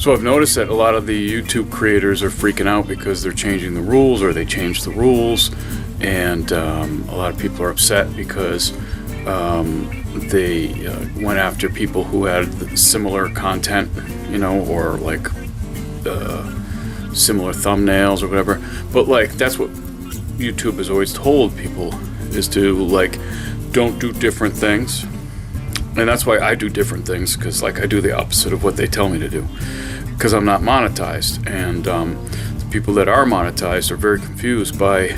So I've noticed that a lot of the YouTube creators are freaking out because they're changing the rules, or they changed the rules, and a lot of people are upset because they went after people who had similar content, you know, or like similar thumbnails or whatever. But like, that's what YouTube has always told people, is to like, don't do different things. And that's why I do different things, because like I do the opposite of what they tell me to do, because I'm not monetized. And the people that are monetized are very confused by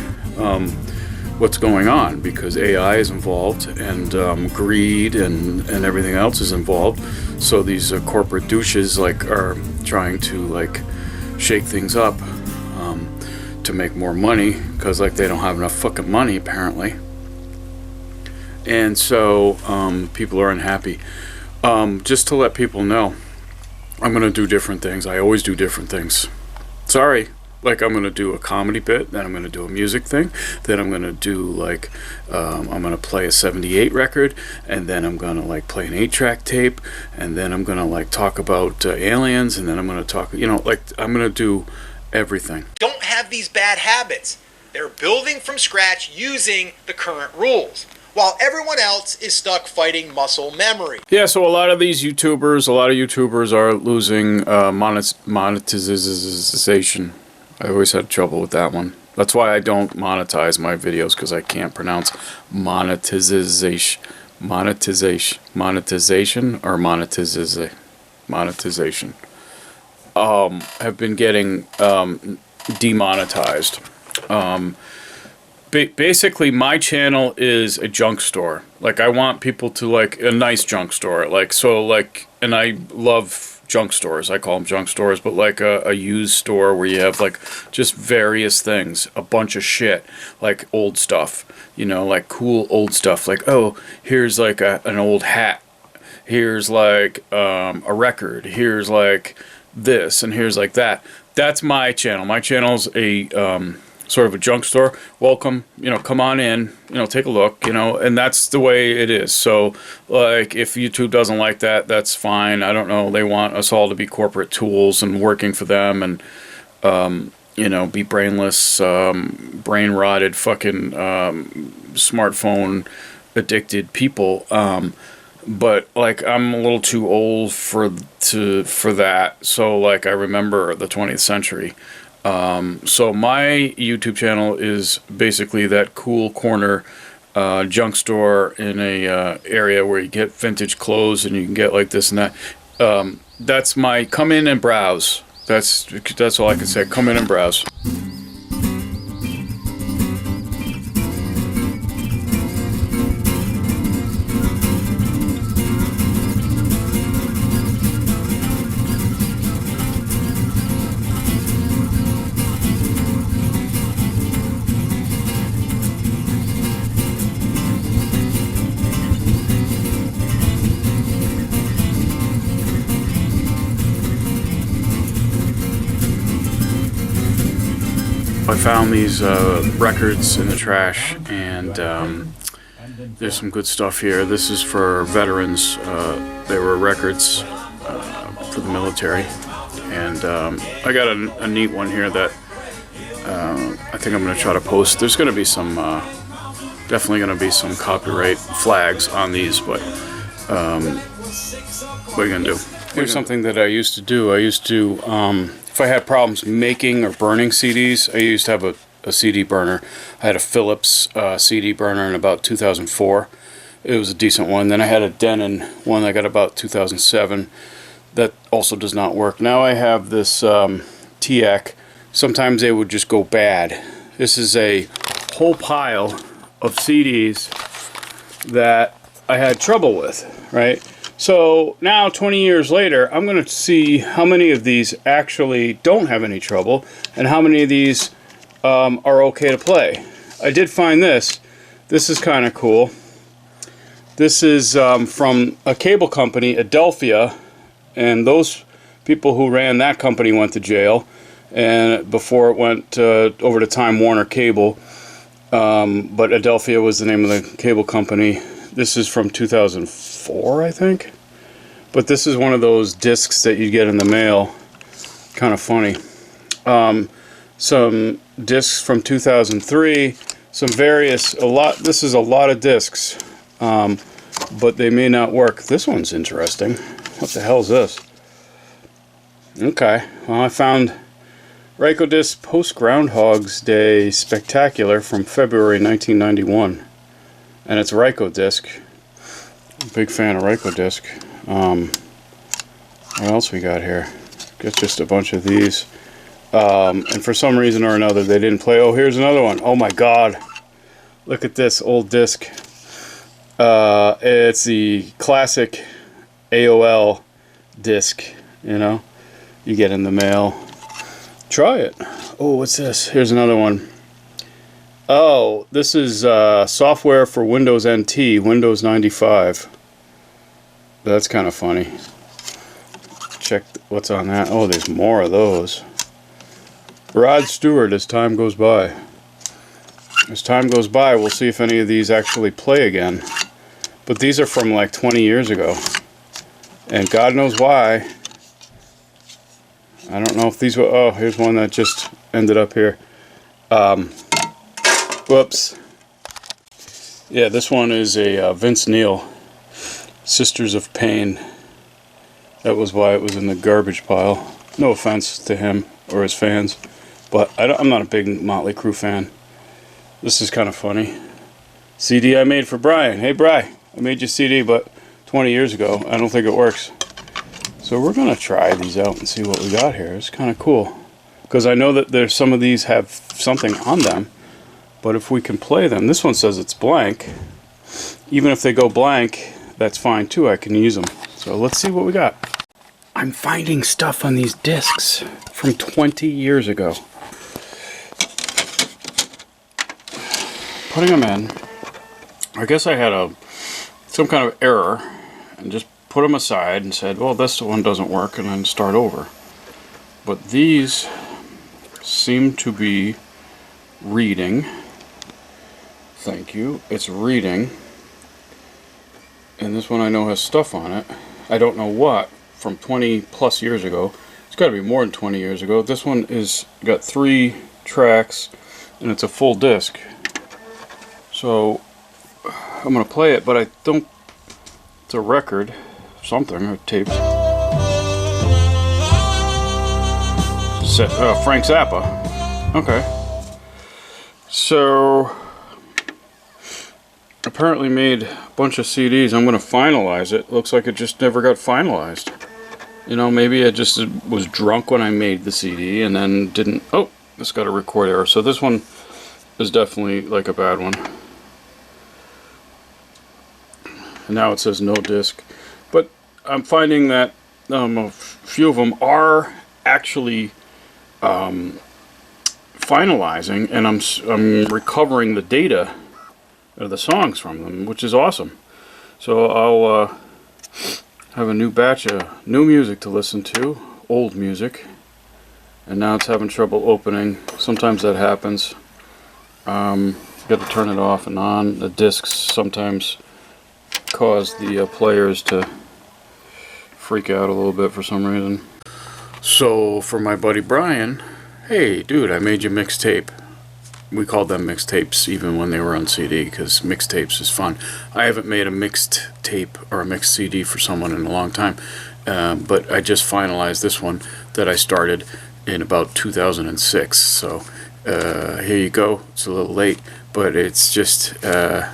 what's going on, because AI is involved, and greed and everything else is involved. So these corporate douches like are trying to like shake things up to make more money, because like they don't have enough fucking money apparently. And so people are unhappy. Just to let people know, I'm going to do different things. I always do different things. Sorry. Like, I'm going to do a comedy bit, then I'm going to do a music thing, then I'm going to do like, I'm going to play a 78 record, and then I'm going to like play an 8-track tape, and then I'm going to like talk about aliens, and then I'm going to talk, you know, like I'm going to do everything. Don't have these bad habits. They're building from scratch using the current rules, while everyone else is stuck fighting muscle memory. Yeah, so a lot of YouTubers are losing monetization. I always had trouble with that one. That's why I don't monetize my videos, because I can't pronounce monetization or monetization. Have been getting demonetized. Basically, my channel is a junk store. Like, I want people to like a nice junk store. Like, so like, and I love junk stores. I call them junk stores, but like a used store where you have like just various things, a bunch of shit, like old stuff, you know, like cool old stuff. Like, oh, here's like an old hat. Here's like a record. Here's like this, and here's like that. That's my channel. My channel's a sort of a junk store. Welcome, you know, come on in, you know, take a look, you know, and that's the way it is. So like, if YouTube doesn't like that, that's fine. I don't know, they want us all to be corporate tools and working for them, and you know, be brainless, brain rotted, fucking smartphone addicted people. But like, I'm a little too old for that. So like, I remember the 20th century. So my YouTube channel is basically that cool corner junk store in a area where you get vintage clothes, and you can get like this and that. That's my, come in and browse. That's all I can say. Come in and browse. I found these records in the trash, and there's some good stuff here. This is for veterans. They were records for the military, and I got a neat one here that I think I'm going to try to post. There's going to be some, definitely going to be some copyright flags on these, but what are you going to do? Here's something that I used to do. I used to, if I had problems making or burning CDs, I used to have a CD burner. I had a Philips CD burner in about 2004. It was a decent one. Then I had a Denon one I got about 2007. That also does not work. Now I have this TX. Sometimes they would just go bad. This is a whole pile of CDs that I had trouble with, right? So now, 20 years later, I'm going to see how many of these actually don't have any trouble, and how many of these are okay to play. I did find this. This is kind of cool. This is from a cable company, Adelphia, and those people who ran that company went to jail, and before it went over to Time Warner Cable, but Adelphia was the name of the cable company. This is from 2004, I think. But this is one of those discs that you get in the mail. Kind of funny. Some discs from 2003, some various, this is a lot of discs, but they may not work. This one's interesting. What the hell is this? Okay, well, I found Ryko Disc Post Groundhog's Day Spectacular from February 1991, and it's Ryko Disc. Big fan of Ryko Disc. What else we got here? Got just a bunch of these. And for some reason or another, they didn't play. Oh, here's another one. Oh my God. Look at this old disc. It's the classic AOL disc, you know, you get in the mail. Try it. Oh, what's this? Here's another one. Oh, this is software for Windows NT, Windows 95. That's kind of funny. Check what's on that. Oh, there's more of those. Rod Stewart, as time goes by. As time goes by, we'll see if any of these actually play again. But these are from like 20 years ago. And God knows why. I don't know if these were... Oh, here's one that just ended up here. Whoops. Yeah, this one is a Vince Neil, Sisters of Pain. That was why it was in the garbage pile. No offense to him or his fans, but I'm not a big Motley Crue fan. This is kind of funny. CD I made for Brian. Hey, Bri, I made you CD, but 20 years ago. I don't think it works. So we're going to try these out and see what we got here. It's kind of cool. Because I know that there's some of these have something on them, but if we can play them, this one says it's blank. Even if they go blank, that's fine too. I can use them. So let's see what we got. I'm finding stuff on these discs from 20 years ago. Putting them in. I guess I had some kind of error and just put them aside and said, well, this one doesn't work, and then start over. But these seem to be reading. Thank you. It's reading. And this one I know has stuff on it. I don't know what, from 20 plus years ago. It's got to be more than 20 years ago. This one is got 3 tracks and it's a full disc. So I'm going to play it, but I don't... It's a record, something, or tapes. Frank Zappa. Okay. So apparently made a bunch of CDs. I'm going to finalize it. Looks like it just never got finalized. You know, maybe I just was drunk when I made the CD and then didn't... Oh, this got a record error. So this one is definitely like a bad one. And now it says no disc. But I'm finding that a few of them are actually finalizing, and I'm recovering the data of the songs from them, which is awesome. So I'll have a new batch of new music to listen to, old music, and now it's having trouble opening. Sometimes that happens. You got to turn it off and on. The discs sometimes cause the players to freak out a little bit for some reason. So for my buddy Brian, hey dude, I made you mixtape. We called them mixtapes even when they were on CD, because mixtapes is fun. I haven't made a mixed tape or a mixed CD for someone in a long time, but I just finalized this one that I started in about 2006. So here you go. It's a little late, but it's just yeah.